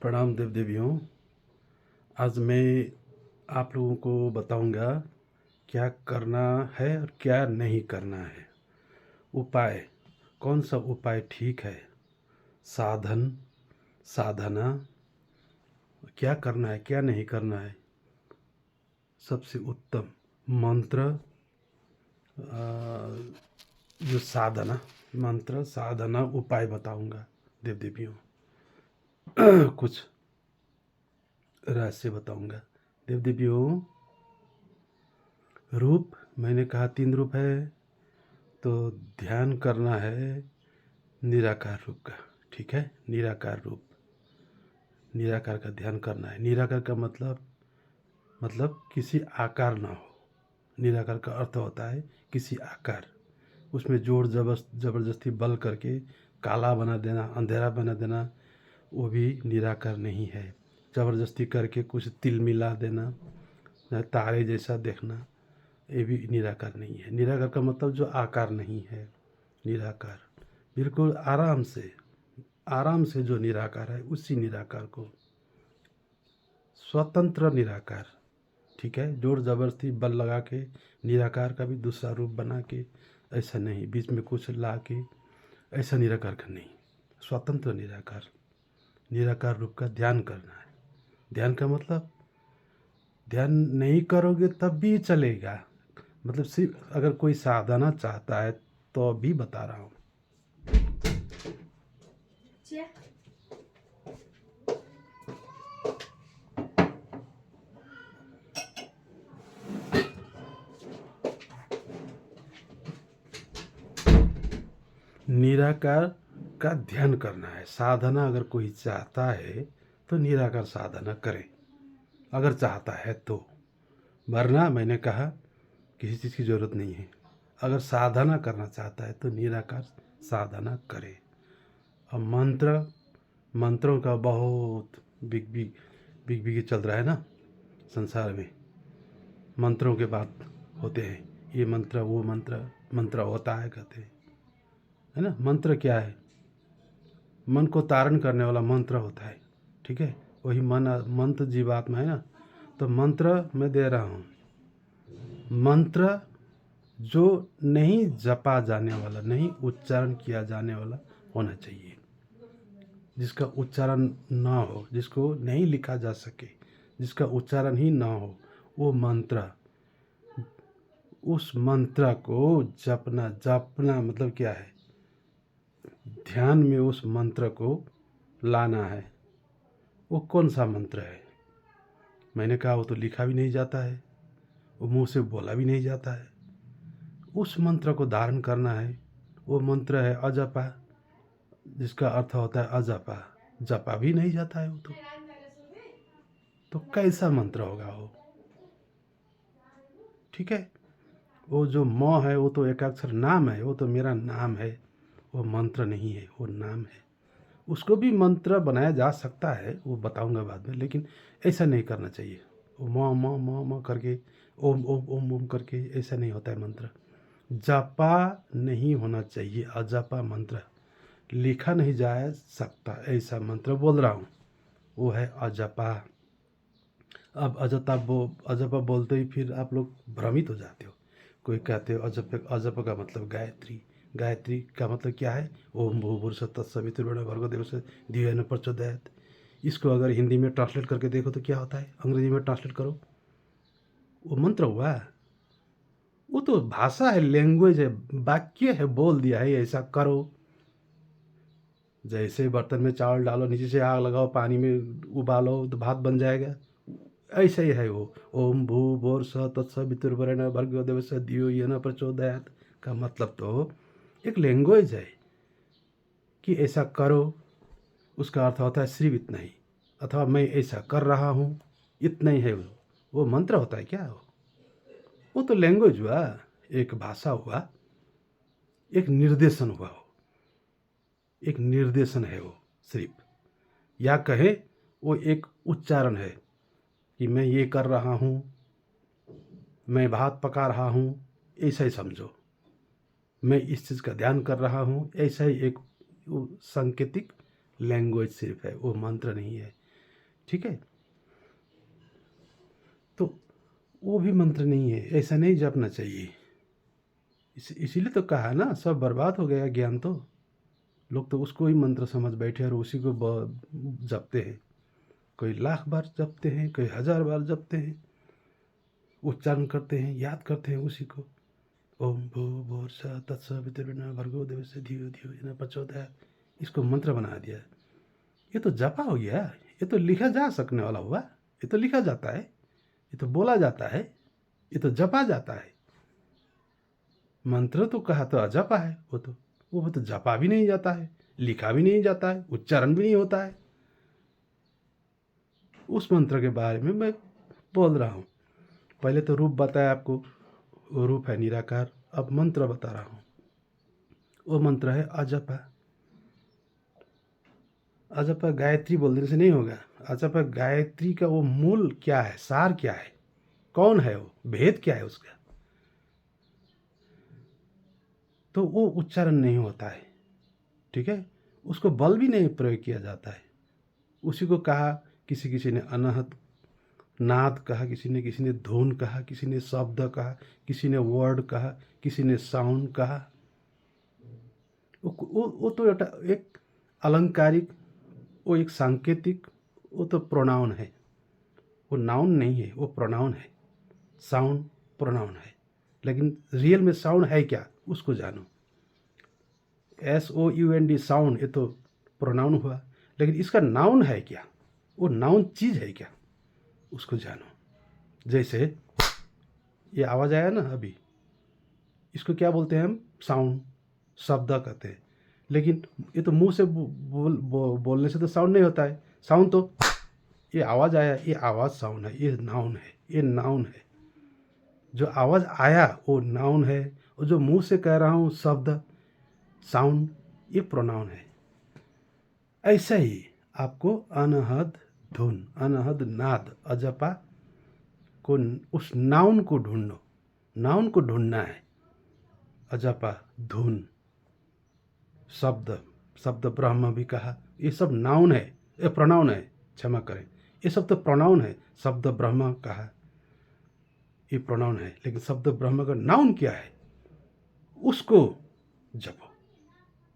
प्रणाम देव देवियों। आज मैं आप लोगों को बताऊंगा क्या करना है और क्या नहीं करना है। उपाय, कौन सा उपाय ठीक है, साधन, साधना, क्या करना है क्या नहीं करना है, सबसे उत्तम मंत्र, जो साधना, मंत्र साधना उपाय बताऊंगा देव देवियों। कुछ रहस्य बताऊंगा देव देवियों। रूप, मैंने कहा 3 रूप है, तो ध्यान करना है निराकार रूप का। ठीक है, निराकार रूप, निराकार का ध्यान करना है। निराकार का मतलब किसी आकार ना हो। निराकार का अर्थ होता है किसी आकार, उसमें जोर जबरदस्ती बल करके काला बना देना, अंधेरा बना देना, वो भी निराकार नहीं है। ज़बरदस्ती करके कुछ तिल मिला देना, तारे जैसा देखना, ये भी निराकार नहीं है। निराकार का मतलब जो आकार नहीं है, निराकार बिल्कुल आराम से जो निराकार है, उसी निराकार को स्वतंत्र निराकार। ठीक है, जोर जबरदस्ती बल लगा के निराकार का भी दूसरा रूप बना के, ऐसा नहीं, बीच में कुछ ला के, ऐसा निराकार का नहीं। स्वतंत्र निराकार, निराकार रूप का ध्यान करना है। ध्यान का मतलब ध्यान नहीं करोगे तब भी चलेगा, मतलब सिर्फ अगर कोई साधना चाहता है तो भी बता रहा हूँ। निराकार का ध्यान करना है। साधना अगर कोई चाहता है तो निराकार साधना करे, अगर चाहता है तो, वरना मैंने कहा किसी चीज़ की ज़रूरत नहीं है। अगर साधना करना चाहता है तो निराकार साधना करे। अब मंत्रों का बहुत बिग बिग चल रहा है ना संसार में। मंत्रों के बात होते हैं, ये मंत्र वो मंत्र होता है कहते हैं, है ना। मंत्र क्या है? मन को तारण करने वाला मंत्र होता है। ठीक है, वही मंत्र जीवात्मा है ना। तो मंत्र मैं दे रहा हूँ, मंत्र जो नहीं जपा जाने वाला, नहीं उच्चारण किया जाने वाला होना चाहिए, जिसका उच्चारण ना हो, जिसको नहीं लिखा जा सके, जिसका उच्चारण ही ना हो, वो मंत्र, उस मंत्र को जपना मतलब क्या है? ध्यान में उस मंत्र को लाना है। वो कौन सा मंत्र है? मैंने कहा वो तो लिखा भी नहीं जाता है, वो मुंह से बोला भी नहीं जाता है। उस मंत्र को धारण करना है। वो मंत्र है अजपा, जिसका अर्थ होता है अजपा, जपा भी नहीं जाता है वो तो कैसा मंत्र होगा वो? ठीक है, वो जो म है वो तो एकाक्षर नाम है, वो तो मेरा नाम है, वो मंत्र नहीं है, वो नाम है। उसको भी मंत्र बनाया जा सकता है, वो बताऊंगा बाद में, लेकिन ऐसा नहीं करना चाहिए। वो म करके ओम ओम ओम ओम करके ऐसा नहीं होता है मंत्र। जपा नहीं होना चाहिए, अजपा मंत्र लिखा नहीं जा सकता, ऐसा मंत्र बोल रहा हूँ, वो है अजपा। अब अजपा बोलते ही फिर आप लोग भ्रमित हो जाते हो। कोई कहते हो अजप का मतलब गायत्री, गायत्री का मतलब क्या है? ओम भूर्भुवस्सुः तत्सवितुर्वरेण्यं भर्गो देवस्य धियो यो न प्रचोदयात्। इसको अगर हिंदी में ट्रांसलेट करके देखो तो क्या होता है? अंग्रेजी में ट्रांसलेट करो, वो मंत्र हुआ? वो तो भाषा है, लैंग्वेज है, वाक्य है, बोल दिया है ऐसा करो। जैसे बर्तन में चावल डालो, नीचे से आग लगाओ, पानी में उबालो तो भात बन जाएगा, ऐसा ही है वो। ओम भूर्भुवस्सुः तत्सवितुर्वरेण्यं भर्गो देवस्य धियो यो न प्रचोदयात् का मतलब तो एक लैंग्वेज है कि ऐसा करो। उसका अर्थ होता है सिर्फ इतना ही, अथवा मैं ऐसा कर रहा हूँ, इतना ही है वो मंत्र होता है क्या? वो तो लैंग्वेज हुआ, एक भाषा हुआ, एक निर्देशन हुआ, वो एक निर्देशन है वो सिर्फ, या कहे वो एक उच्चारण है कि मैं ये कर रहा हूँ, मैं भात पका रहा हूँ, ऐसा ही समझो। मैं इस चीज़ का ध्यान कर रहा हूँ, ऐसा ही एक सांकेतिक लैंग्वेज सिर्फ है, वो मंत्र नहीं है। ठीक है। तो वो भी मंत्र नहीं है, ऐसा नहीं जपना चाहिए। इसीलिए तो कहा ना, सब बर्बाद हो गया ज्ञान। तो लोग तो उसको ही मंत्र समझ बैठे और उसी को जपते हैं। कोई लाख बार जपते हैं, कोई 1000 बार जपते हैं, उच्चारण करते हैं, याद करते हैं उसी को। ओम भूर्भुवः स्वः तत्सवितुर्वरेण्यं भर्गो देवस्य धियो धियो न प्रचोदयात्, इसको मंत्र बना दिया। ये तो जपा हो गया, ये तो लिखा जा सकने वाला हुआ। ये तो लिखा जाता है, ये तो बोला जाता है, ये तो जपा जाता है। मंत्र तो कहा तो अजपा है। वो तो जपा भी नहीं जाता है, लिखा भी नहीं जाता है, उच्चारण भी नहीं होता है। उस मंत्र के बारे में मैं बोल रहा हूँ। पहले तो रूप बताया आपको, वो रूप है निराकार। अब मंत्र बता रहा हूँ। वो मंत्र है अजपा। अजपा गायत्री बोल देने से नहीं होगा। अजपा गायत्री का वो मूल क्या है, सार क्या है, कौन है वो, भेद क्या है उसका, तो वो उच्चारण नहीं होता है। ठीक है। उसको बल भी नहीं प्रयोग किया जाता है। उसी को कहा, किसी ने अनहत नाद कहा, किसी ने धुन कहा, किसी ने शब्द कहा, किसी ने वर्ड कहा, किसी ने साउंड कहा। वो तो एक अलंकारिक, वो एक सांकेतिक, वो तो प्रोनाउन है। वो नाउन नहीं है, वो प्रोनाउन है। साउंड प्रोनाउन है। लेकिन रियल में साउंड है क्या, उसको जानो। SOUND साउंड, ये तो प्रोनाउन हुआ। लेकिन इसका नाउन है क्या, वो नाउन चीज़ है क्या, उसको जानो। जैसे ये आवाज़ आया ना अभी, इसको क्या बोलते हैं हम, साउंड, शब्द कहते हैं। लेकिन ये तो मुंह से बोलने से तो साउंड नहीं होता है। साउंड तो ये आवाज़ आया, ये आवाज़ साउंड है, ये नाउन है, ये नाउन है। जो आवाज़ आया वो नाउन है, और जो मुंह से कह रहा हूँ शब्द, साउंड, ये प्रोनाउन है। ऐसा ही आपको अनहद धुन, अनहद नाद, अजपा को, उस नाउन को ढूंढो, नाउन को ढूंढना है। अजपा, धुन, शब्द, शब्द ब्रह्म भी कहा, ये सब नाउन है, ये प्रोनाउन है, क्षमा करें, ये सब तो प्रोनाउन है। शब्द ब्रह्म कहा, ये प्रोनाउन है। लेकिन शब्द ब्रह्म का नाउन क्या है, उसको जपो।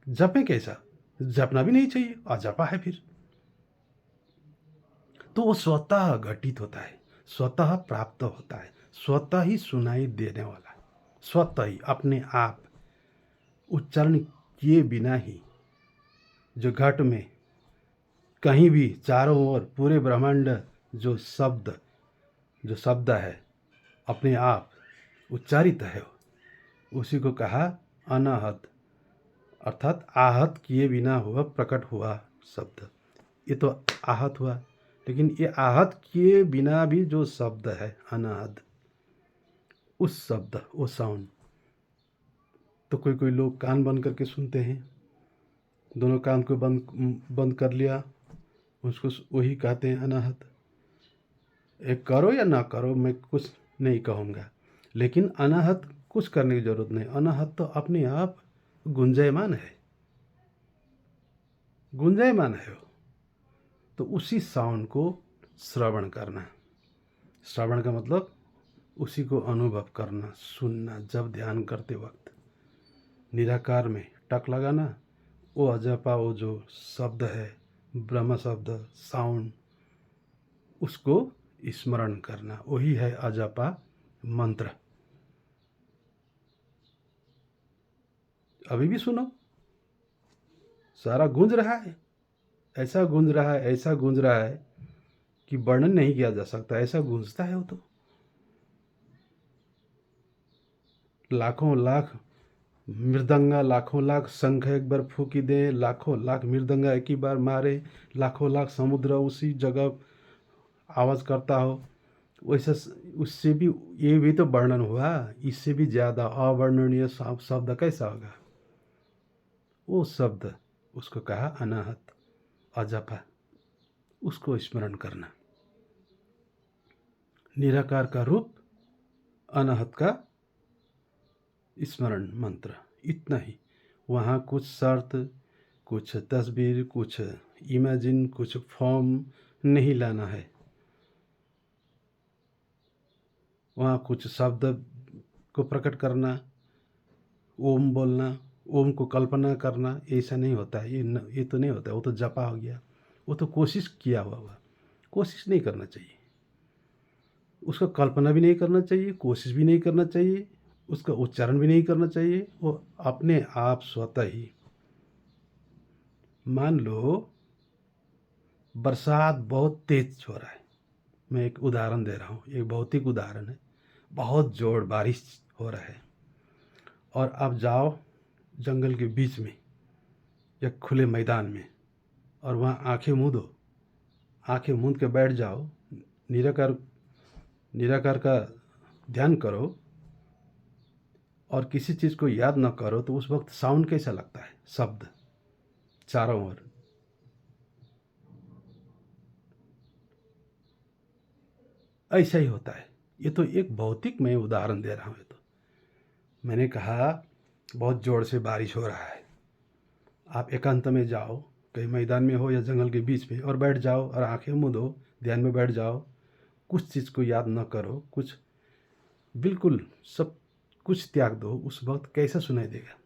जपे कैसा, जपना भी नहीं चाहिए, अजपा है फिर। तो वो स्वतः घटित होता है, स्वतः प्राप्त होता है, स्वतः ही सुनाई देने वाला है, स्वतः ही अपने आप, उच्चारण किए बिना ही। जो घट में कहीं भी चारों ओर पूरे ब्रह्मांड, जो शब्द है अपने आप उच्चारित है, उसी को कहा अनाहत, अर्थात आहत किए बिना हुआ, प्रकट हुआ शब्द। ये तो आहत हुआ, लेकिन ये आहत किए बिना भी जो शब्द है अनाहत, उस शब्द, वो साउंड, तो कोई लोग कान बंद करके सुनते हैं, दोनों कान को बंद कर लिया, उसको वही कहते हैं अनाहत। एक करो या ना करो, मैं कुछ नहीं कहूँगा, लेकिन अनाहत कुछ करने की जरूरत नहीं। अनाहत तो अपने आप गुंजायमान है, गुंजायमान है वो। तो उसी साउंड को श्रवण करना, श्रवण का मतलब उसी को अनुभव करना, सुनना। जब ध्यान करते वक्त निराकार में टक लगाना, वो अजपा, वो जो शब्द है, ब्रह्म शब्द, साउंड, उसको स्मरण करना, वही है अजपा मंत्र। अभी भी सुनो, सारा गूंज रहा है, ऐसा गूंज रहा है, ऐसा गूंज रहा है कि वर्णन नहीं किया जा सकता, ऐसा गूंजता है वो। तो लाखों लाख मृदंगा, लाखों लाख शंख एक बार फूकी दे, लाखों लाख मृदंगा एक ही बार मारे, लाखों लाख समुद्र उसी जगह आवाज़ करता हो, वैसे उससे भी ये भी तो वर्णन हुआ। इससे भी ज़्यादा अवर्णनीय शब्द कैसा होगा, वो शब्द, उसको कहा अनाहत, अजपा, उसको स्मरण करना। निराकार का रूप, अनाहत का स्मरण मंत्र, इतना ही। वहाँ कुछ शर्त, कुछ तस्वीर, कुछ इमेजिन, कुछ फॉर्म, नहीं लाना है। वहाँ कुछ शब्द को प्रकट करना, ओम बोलना, ओम को कल्पना करना, ऐसा नहीं होता है। ये तो नहीं होता है, वो तो जपा हो गया। वो तो कोशिश किया हुआ कोशिश नहीं करना चाहिए। उसका कल्पना भी नहीं करना चाहिए, कोशिश भी नहीं करना चाहिए, उसका उच्चारण भी नहीं करना चाहिए। वो अपने आप स्वतः ही। मान लो बरसात बहुत तेज हो रहा है। मैं एक उदाहरण दे रहा हूँ, एक भौतिक उदाहरण है। बहुत जोर बारिश हो रहा है और आप जाओ जंगल के बीच में या खुले मैदान में और वहाँ आंखें मूंदो, आंखें मूंद के बैठ जाओ, निराकार निराकार का ध्यान करो और किसी चीज़ को याद न करो, तो उस वक्त साउंड कैसा लगता है? शब्द चारों ओर। ऐसा ही होता है। ये तो एक भौतिक मैं उदाहरण दे रहा हूँ। ये तो मैंने कहा बहुत जोर से बारिश हो रहा है, आप एकांत में जाओ, कहीं मैदान में हो या जंगल के बीच में, और बैठ जाओ और आंखें मूंदो, ध्यान में बैठ जाओ। कुछ चीज़ को याद न करो, कुछ बिल्कुल सब कुछ त्याग दो। उस वक्त कैसा सुनाई देगा?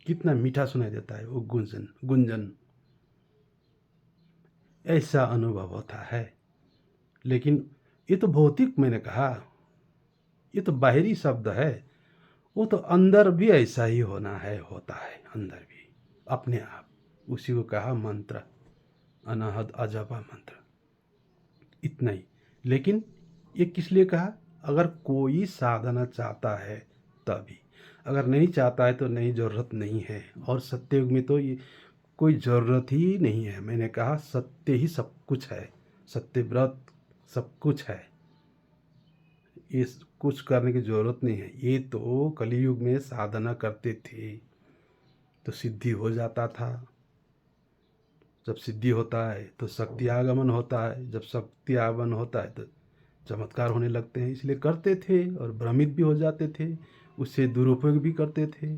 कितना मीठा सुनाई देता है वो गुंजन गुंजन। ऐसा अनुभव होता है। लेकिन ये तो भौतिक, मैंने कहा ये तो बाहरी शब्द है। वो तो अंदर भी ऐसा ही होना है, होता है अंदर भी अपने आप। उसी को कहा मंत्र, अनाहत अजपा मंत्र, इतना ही। लेकिन ये किस लिए कहा? अगर कोई साधना चाहता है तभी। अगर नहीं चाहता है तो नहीं, ज़रूरत नहीं है। और सत्ययुग में तो ये कोई ज़रूरत ही नहीं है। मैंने कहा सत्य ही सब कुछ है, सत्यव्रत सब कुछ है। इस कुछ करने की ज़रूरत नहीं है। ये तो कलयुग में साधना करते थे तो सिद्धि हो जाता था। जब सिद्धि होता है तो शक्ति आगमन होता है, जब शक्ति आगमन होता है तो चमत्कार होने लगते हैं। इसलिए करते थे और भ्रमित भी हो जाते थे, उससे दुरुपयोग भी करते थे।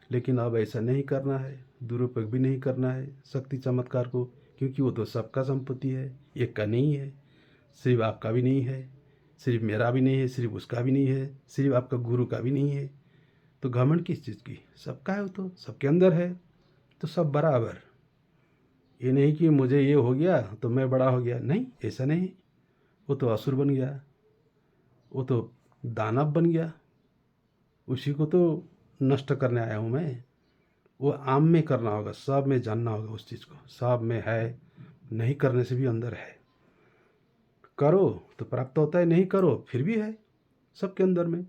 लेकिन अब ऐसा नहीं करना है, दुरुपयोग भी नहीं करना है शक्ति चमत्कार को, क्योंकि वो तो सबका संपत्ति है, एक का नहीं है। सिर्फ आपका भी नहीं है, सिर्फ मेरा भी नहीं है, सिर्फ उसका भी नहीं है, सिर्फ आपका गुरु का भी नहीं है। तो घमंड किस चीज़ की? सबका है, वो तो सबके अंदर है। तो सब बराबर। ये नहीं कि मुझे ये हो गया तो मैं बड़ा हो गया, नहीं, ऐसा नहीं। वो तो असुर बन गया, वो तो दानव बन गया, उसी को तो नष्ट करने आया हूँ मैं। वो आम में करना होगा, सब में जानना होगा उस चीज़ को। सब में है, नहीं करने से भी अंदर है। करो तो प्राप्त होता है, नहीं करो फिर भी है सबके अंदर में।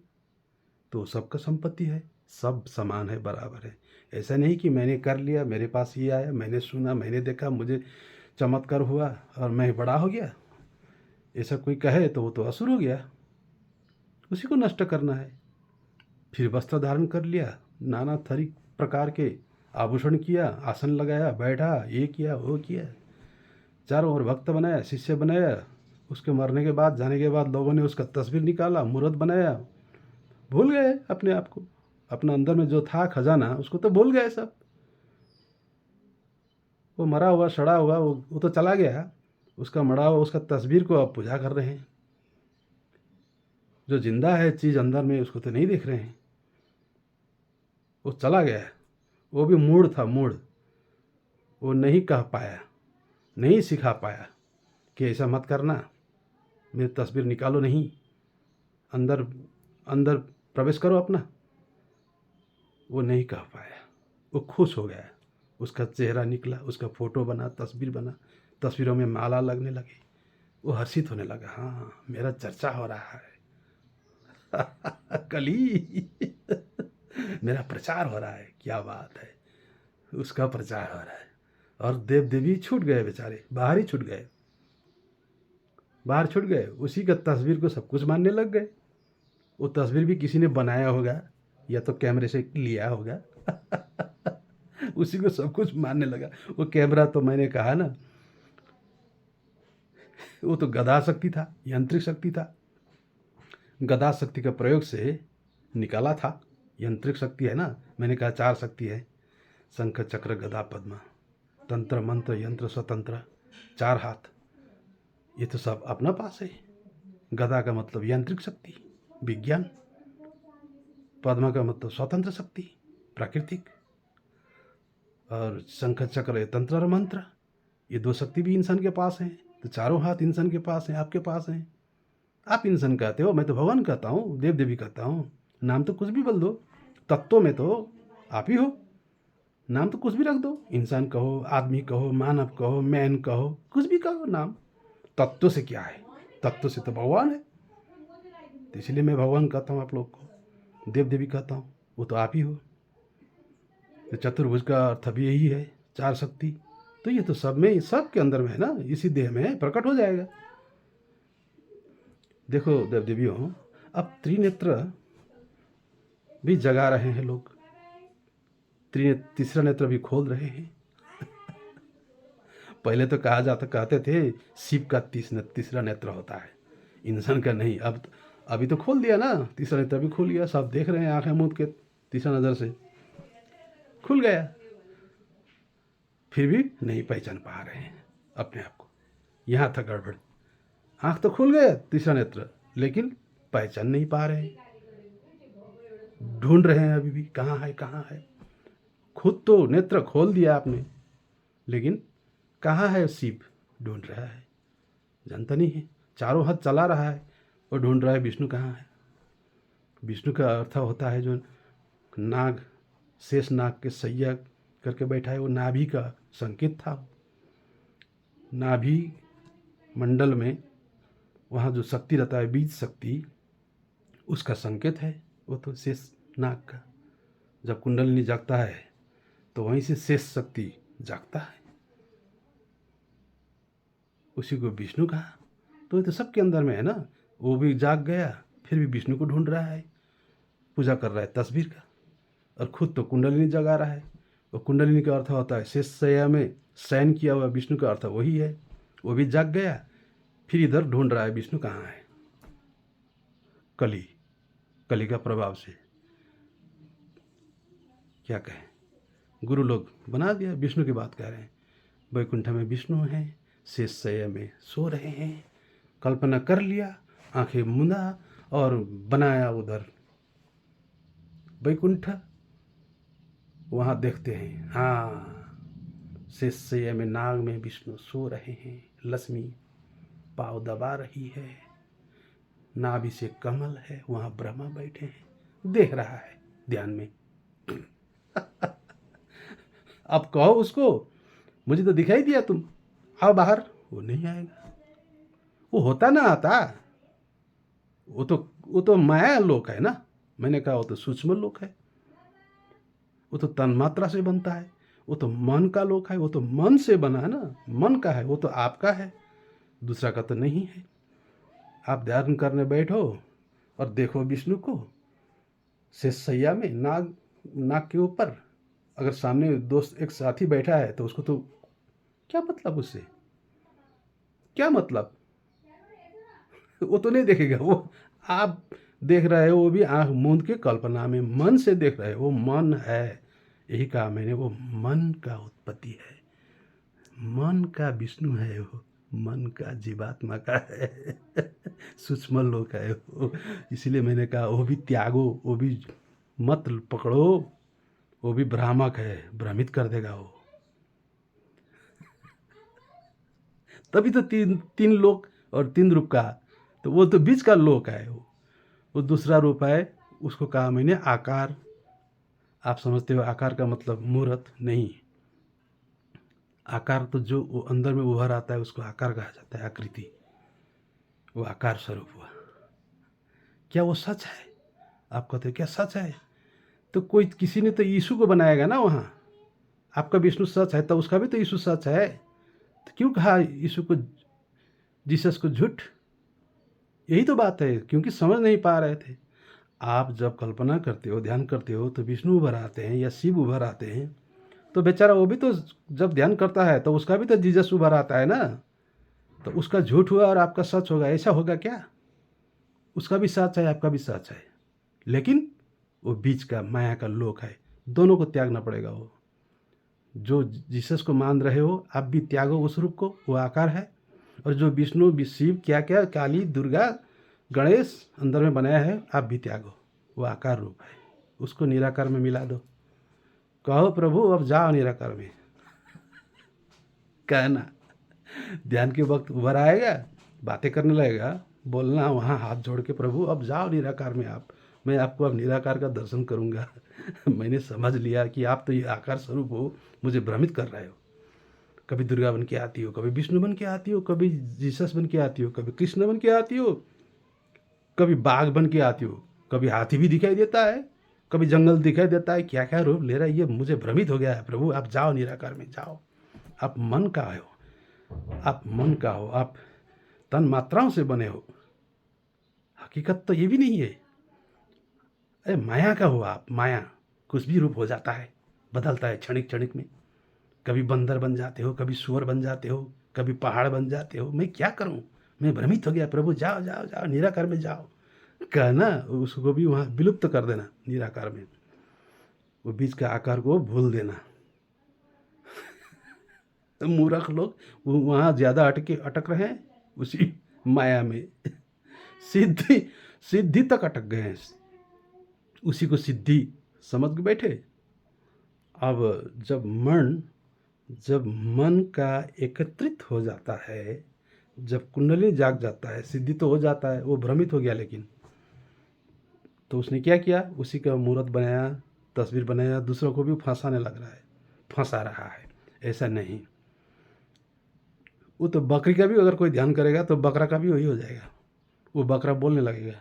तो सबका संपत्ति है, सब समान है, बराबर है। ऐसा नहीं कि मैंने कर लिया, मेरे पास ये आया, मैंने सुना, मैंने देखा, मुझे चमत्कार हुआ और मैं बड़ा हो गया। ऐसा कोई कहे तो वो तो असुर हो गया, उसी को नष्ट करना है। फिर वस्त्र धारण कर लिया, नाना तरीक प्रकार के आभूषण किया, आसन लगाया, बैठा, ये किया वो किया, चारों ओर भक्त बनाया, शिष्य बनाया। उसके मरने के बाद, जाने के बाद लोगों ने उसका तस्वीर निकाला, मूर्त बनाया। भूल गए अपने आप को, अपना अंदर में जो था खजाना, उसको तो भूल गए सब। वो मरा हुआ सड़ा हुआ वो तो चला गया। उसका मरा हुआ उसका तस्वीर को अब पूजा कर रहे हैं। जो जिंदा है चीज़ अंदर में, उसको तो नहीं देख रहे हैं। वो चला गया। वो भी मूड था, मूड। वो नहीं कह पाया, नहीं सिखा पाया कि ऐसा मत करना, मेरी तस्वीर निकालो नहीं, अंदर अंदर प्रवेश करो अपना। वो नहीं कह पाया। वो खुश हो गया, उसका चेहरा निकला, उसका फ़ोटो बना, तस्वीर बना, तस्वीरों में माला लगने लगी। वो हर्षित होने लगा, हाँ मेरा चर्चा हो रहा है। कली मेरा प्रचार हो रहा है, क्या बात है। उसका प्रचार हो रहा है और देव देवी छूट गए बेचारे, बाहर ही छूट गए, बाहर छूट गए। उसी का तस्वीर को सब कुछ मानने लग गए। वो तस्वीर भी किसी ने बनाया होगा या तो कैमरे से लिया होगा। उसी को सब कुछ मानने लगा। वो कैमरा तो मैंने कहा ना, वो तो गधा शक्ति था, यांत्रिक शक्ति था। गधा शक्ति का प्रयोग से निकाला था। यांत्रिक शक्ति है ना, मैंने कहा 4 शक्ति है, शंख चक्र गदा पद्म, तंत्र मंत्र यंत्र स्वतंत्र। 4 हाथ, ये तो सब अपना पास है। गदा का मतलब यांत्रिक शक्ति, विज्ञान। पद्मा का मतलब स्वतंत्र शक्ति, प्राकृतिक। और शंख चक्र तंत्र और मंत्र, ये 2 शक्ति भी इंसान के पास हैं। तो चारों हाथ इंसान के पास हैं, आपके पास हैं। आप इंसान कहते हो, मैं तो भगवान कहता हूँ, देव देवी कहता हूँ। नाम तो कुछ भी बोल दो, तत्वों में तो आप ही हो। नाम तो कुछ भी रख दो, इंसान कहो, आदमी कहो, मानव कहो, मैन कहो, कुछ भी कहो नाम। तत्व से क्या है? तत्व से तो भगवान है। तो इसलिए मैं भगवान कहता हूँ आप लोग को, देव देवी कहता हूँ, वो तो आप ही हो। तो चतुर्भुज का अर्थ भी यही है, 4 शक्ति। तो ये तो सब में, सब के अंदर में है ना, इसी देह में है, प्रकट हो जाएगा। देखो देव देवियों, अब त्रिनेत्र भी जगा रहे हैं लोग, तीसरा नेत्र भी खोल रहे हैं। पहले तो कहते थे शिव का तीसरा नेत्र होता है, इंसान का नहीं। अब अभी तो खोल दिया ना, तीसरा नेत्र भी खोल दिया, सब देख रहे हैं आंखें मूंद के, तीसरा नज़र से खुल गया। फिर भी नहीं पहचान पा रहे हैं अपने आप को, यहाँ था गड़बड़। आंख तो खुल गया तीसरा नेत्र, लेकिन पहचान नहीं पा रहे हैं, ढूंढ रहे हैं अभी भी, कहाँ है कहाँ है। खुद तो नेत्र खोल दिया आपने, लेकिन कहाँ है शिव, ढूंढ रहा है, जानता नहीं है। चारों हाथ चला रहा है और ढूंढ रहा है विष्णु कहाँ है। विष्णु का अर्थ होता है जो नाग, शेष नाग के सैया करके बैठा है, वो नाभि का संकेत था। नाभि मंडल में वहाँ जो शक्ति रहता है, बीज शक्ति, उसका संकेत है वो तो शेष नाग का। जब कुंडलिनी जागता है तो वहीं से शेष शक्ति जागता है, उसी को विष्णु कहा। तो ये तो सबके अंदर में है ना, वो भी जाग गया, फिर भी विष्णु को ढूंढ रहा है, पूजा कर रहा है तस्वीर का, और खुद तो कुंडलिनी जगा रहा है। और कुंडलिनी का अर्थ होता है शेष शैया में शयन किया हुआ विष्णु का अर्थ वही है, वो भी जाग गया, फिर इधर ढूंढ रहा है विष्णु कहाँ है। कली का प्रभाव से क्या कहें, गुरु लोग बना दिया, विष्णु की बात कह रहे हैं। वैकुंठ में विष्णु हैं, शेष शैया में सो रहे हैं, कल्पना कर लिया, आंखें मूंदा और बनाया उधर वैकुंठ। वहाँ देखते हैं, हाँ, शेष शैया में नाग में विष्णु सो रहे हैं, लक्ष्मी पाँव दबा रही है, नाभि से कमल है, वहाँ ब्रह्मा बैठे हैं, देख रहा है ध्यान में। अब कहो उसको, मुझे तो दिखाई दिया, तुम आओ बाहर, वो नहीं आएगा। वो होता ना आता, वो तो माया लोक है ना। मैंने कहा वो तो सूक्ष्म लोक है, वो तो तन मात्रा से बनता है, वो तो मन का लोक है, वो तो मन से बना है ना, मन का है, वो तो आपका है, दूसरा का तो नहीं है। आप ध्यान करने बैठो और देखो विष्णु को शेष शैया में, नाग के ऊपर। अगर सामने दोस्त एक साथी बैठा है तो उसको तो क्या मतलब, उससे क्या मतलब, वो तो नहीं देखेगा। वो आप देख रहे हो, वो भी आंख मूंद के कल्पना में मन से देख रहे हो, वो मन है। यही कहा मैंने, वो मन का उत्पत्ति है, मन का विष्णु है, वो मन का जीवात्मा का है। सूक्ष्म लोक है वो। इसलिए मैंने कहा वो भी त्यागो, वो भी मत पकड़ो, वो भी भ्रामक है, भ्रमित कर देगा वो। तभी तो तीन लोक और 3 रूप का, तो वो तो बीच का लोक है, वो दूसरा रूप है। उसको कहा मैंने आकार। आप समझते हो आकार का मतलब मूर्त नहीं, आकार तो जो वो अंदर में उभर आता है उसको आकार कहा जाता है, आकृति, वो आकार स्वरूप हुआ। क्या वो सच है? आप कहते हो क्या सच है? तो कोई किसी ने तो यीशु को बनाएगा ना वहाँ। आपका विष्णु सच है तो उसका भी तो यीशु सच है, तो क्यों कहा यीशु को, जीसस को झूठ? यही तो बात है, क्योंकि समझ नहीं पा रहे थे। आप जब कल्पना करते हो, ध्यान करते हो, तो विष्णु उभर आते हैं या शिव उभर आते हैं, तो बेचारा वो भी तो जब ध्यान करता है तो उसका भी तो जीसस उभर आता है ना। तो उसका झूठ हुआ और आपका सच होगा, ऐसा होगा क्या? उसका भी सच है, आपका भी सच है, लेकिन वो बीच का माया का लोक है, दोनों को त्यागना पड़ेगा। वो जो जीसस को मान रहे हो आप भी त्यागो उस रूप को, वो आकार है। और जो विष्णु शिव क्या क्या काली दुर्गा गणेश अंदर में बनाया है आप भी त्यागो, वो आकार रूप है, उसको निराकार में मिला दो। कहो प्रभु अब जाओ निराकार में, कहना ध्यान के वक्त उभर आएगा, बातें करने लगेगा, बोलना वहाँ हाथ जोड़ के प्रभु अब जाओ निराकार में आप, मैं आपको अब निराकार का दर्शन करूँगा। मैंने समझ लिया कि आप तो ये आकार स्वरूप हो, मुझे भ्रमित कर रहे हो। कभी दुर्गा बन के आती हो, कभी विष्णु बन के आती हो, कभी जीसस बन के आती हो, कभी कृष्ण बन के आती हो, कभी बाघ बन के आती हो, कभी हाथी भी दिखाई देता है, कभी जंगल दिखाई देता है, क्या क्या रूप ले रहा है ये मुझे भ्रमित हो गया है। प्रभु आप जाओ निराकार में जाओ, आप मन का हो, आप मन का हो, आप तन मात्राओं से बने हो। हकीकत तो ये भी नहीं है, अरे माया का हो आप, माया कुछ भी रूप हो जाता है, बदलता है क्षणिक क्षणिक में। कभी बंदर बन जाते हो, कभी सुअर बन जाते हो, कभी पहाड़ बन जाते हो, मैं क्या करूं, मैं भ्रमित हो गया। प्रभु जाओ जाओ जाओ निराकार में जाओ, कहना उसको भी वहाँ विलुप्त कर देना निराकार में, वो बीच का आकार को भूल देना। मूर्ख लोग वो वहाँ ज़्यादा अटक रहे हैं उसी माया में, सिद्धि सिद्धि तक अटक गए हैं, उसी को सिद्धि समझ के बैठे। अब जब मन का एकत्रित हो जाता है, जब कुंडली जाग जाता है, सिद्धि तो हो जाता है, वो भ्रमित हो गया, लेकिन तो उसने क्या किया, उसी का मूर्त बनाया, तस्वीर बनाया, दूसरों को भी फंसाने लग रहा है, फंसा रहा है। ऐसा नहीं, वो तो बकरी का भी अगर कोई ध्यान करेगा तो बकरा का भी वही हो जाएगा, वो बकरा बोलने लगेगा।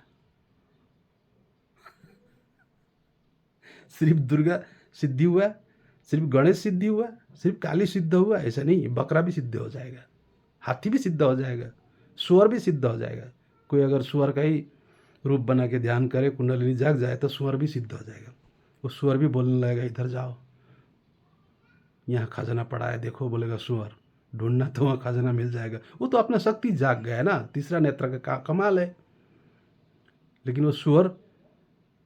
सिर्फ दुर्गा सिद्धि हुआ, सिर्फ गणेश सिद्धि हुआ, सिर्फ काली सिद्ध हुआ, ऐसा नहीं, बकरा भी सिद्ध हो जाएगा, हाथी भी सिद्ध हो जाएगा, सुअर भी सिद्ध हो जाएगा। कोई अगर सुअर का ही रूप बना के ध्यान करे, कुंडलिनी जाग जाए तो सुअर भी सिद्ध हो जाएगा। वो सुअर भी बोलने लगेगा इधर जाओ, यहाँ खजाना पड़ा है देखो, बोलेगा सुअर, ढूंढना तो वहाँ खजाना मिल जाएगा। वो तो अपना शक्ति जाग गया है ना, तीसरा नेत्र का कमाल है। लेकिन वो सुअर,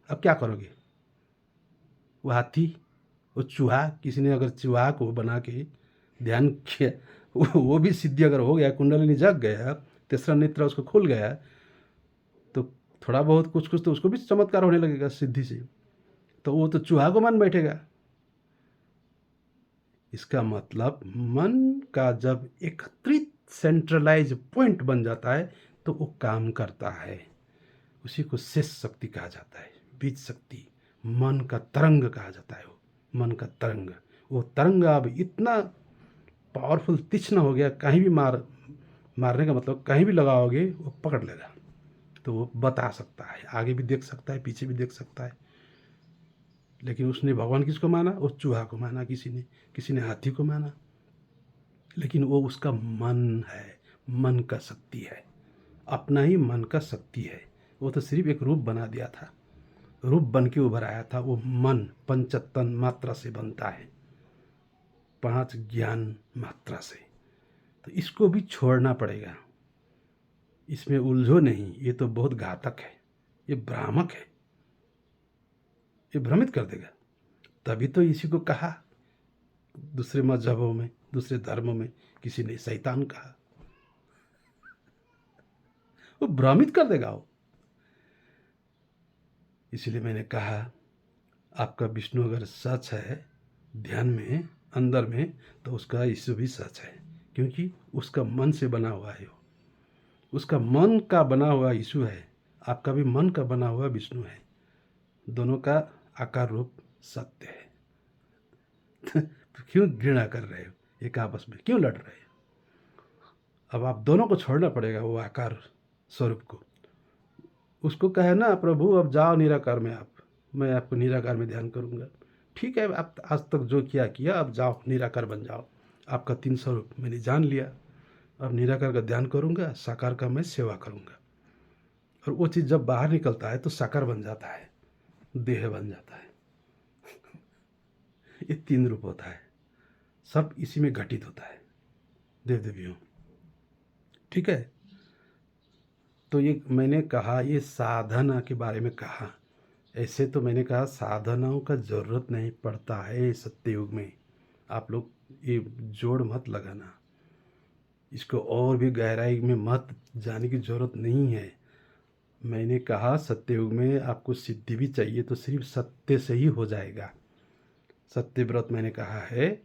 अब क्या करोगे, वो हाथी, वो चूहा, किसी ने अगर चूहा को बना के ध्यान किया, वो भी सिद्धि अगर हो गया, कुंडलिनी जग गया, तीसरा नेत्र उसको खुल गया, तो थोड़ा बहुत कुछ कुछ तो उसको भी चमत्कार होने लगेगा सिद्धि से, तो वो तो चूहा को मान बैठेगा। इसका मतलब मन का जब एकत्रित सेंट्रलाइज पॉइंट बन जाता है तो वो काम करता है, उसी को शेष शक्ति कहा जाता है, बीज शक्ति, मन का तरंग कहा जाता है। वो मन का तरंग, वो तरंग अब इतना पावरफुल, तीक्ष्ण हो गया, कहीं भी मारने का मतलब कहीं भी लगाओगे वो पकड़ लेगा, तो वो बता सकता है, आगे भी देख सकता है, पीछे भी देख सकता है। लेकिन उसने भगवान किसको माना, उस चूहा को माना, किसी ने हाथी को माना, लेकिन वो उसका मन है, मन का शक्ति है, अपना ही मन का शक्ति है। वो तो सिर्फ एक रूप बना दिया था, रूप बन के उभर आया था। वो मन पंचतन मात्रा से बनता है, 5 ज्ञान मात्रा से, तो इसको भी छोड़ना पड़ेगा, इसमें उलझो नहीं, ये तो बहुत घातक है, ये भ्रामक है, ये भ्रमित कर देगा। तभी तो इसी को कहा दूसरे मजहबों में, दूसरे धर्मों में किसी ने शैतान कहा, वो भ्रमित कर देगा वो। इसलिए मैंने कहा आपका विष्णु अगर सच है ध्यान में अंदर में, तो उसका यीशु भी सच है, क्योंकि उसका मन से बना हुआ है, उसका मन का बना हुआ यीशु है, आपका भी मन का बना हुआ विष्णु है, दोनों का आकार रूप सत्य है। तो क्यों घृणा कर रहे हो, एक आपस में क्यों लड़ रहे हो। अब आप दोनों को छोड़ना पड़ेगा, वो आकार स्वरूप को, उसको कहे ना प्रभु अब जाओ निराकार में, आप, मैं आपको निराकार में ध्यान करूँगा। ठीक है, आप आज तक जो किया किया, अब जाओ निराकार बन जाओ, आपका 3 स्वरूप मैंने जान लिया, अब निराकार का ध्यान करूँगा, साकार का मैं सेवा करूँगा। और वो चीज़ जब बाहर निकलता है तो साकार बन जाता है, देह बन जाता है। ये 3 रूप होता है, सब इसी में घटित होता है देव देवियों। ठीक है, तो ये मैंने कहा, ये साधना के बारे में कहा। ऐसे तो मैंने कहा साधनाओं का ज़रूरत नहीं पड़ता है सत्ययुग में, आप लोग ये जोड़ मत लगाना, इसको और भी गहराई में मत जाने की ज़रूरत नहीं है। मैंने कहा सत्ययुग में आपको सिद्धि भी चाहिए तो सिर्फ सत्य से ही हो जाएगा। सत्य व्रत मैंने कहा है,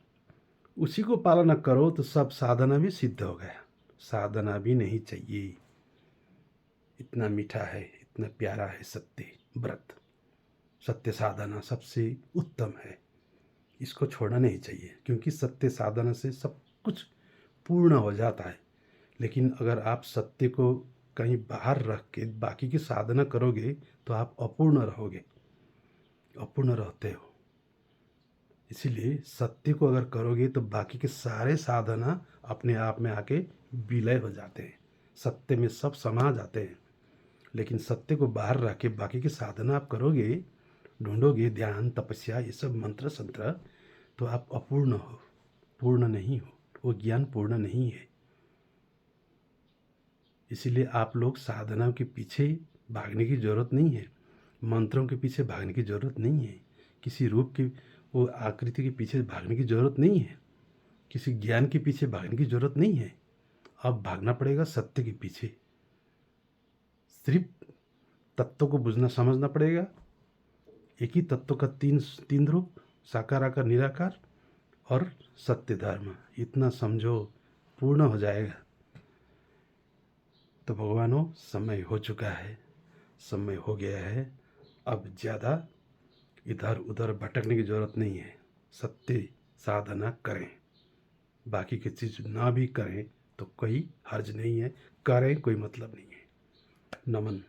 उसी को पालना करो तो सब साधना भी सिद्ध हो गया। साधना भी नहीं चाहिए। इतना मीठा है, इतना प्यारा है सत्य व्रत। सत्य साधना सबसे उत्तम है, इसको छोड़ना नहीं चाहिए, क्योंकि सत्य साधना से सब कुछ पूर्ण हो जाता है। लेकिन अगर आप सत्य को कहीं बाहर रख के बाकी की साधना करोगे तो आप अपूर्ण रहोगे, अपूर्ण रहते हो। इसीलिए सत्य को अगर करोगे तो बाकी के सारे साधना अपने आप में आके विलय हो जाते हैं, सत्य में सब समा जाते हैं। लेकिन सत्य को बाहर रख के बाकी की साधना आप करोगे, ढूंढोगे, ध्यान तपस्या ये सब मंत्र संत्र, तो आप अपूर्ण हो, पूर्ण नहीं हो, वो ज्ञान पूर्ण नहीं है। इसीलिए आप लोग साधनाओं के पीछे भागने की ज़रूरत नहीं है, मंत्रों के पीछे भागने की ज़रूरत नहीं है, किसी रूप की वो आकृति के पीछे भागने की ज़रूरत नहीं है, किसी ज्ञान के पीछे भागने की ज़रूरत नहीं है। अब भागना पड़ेगा सत्य के पीछे। सिर्फ तत्व को बुझना समझना पड़ेगा। एक ही तत्व का तीन तीन रूप, साकार आकार निराकार और सत्य धर्म, इतना समझो, पूर्ण हो जाएगा। तो भगवानों, समय हो चुका है, समय हो गया है। अब ज़्यादा इधर उधर भटकने की ज़रूरत नहीं है। सत्य साधना करें, बाकी की चीज़ ना भी करें तो कोई हर्ज नहीं है, करें कोई मतलब नहीं है। नमन।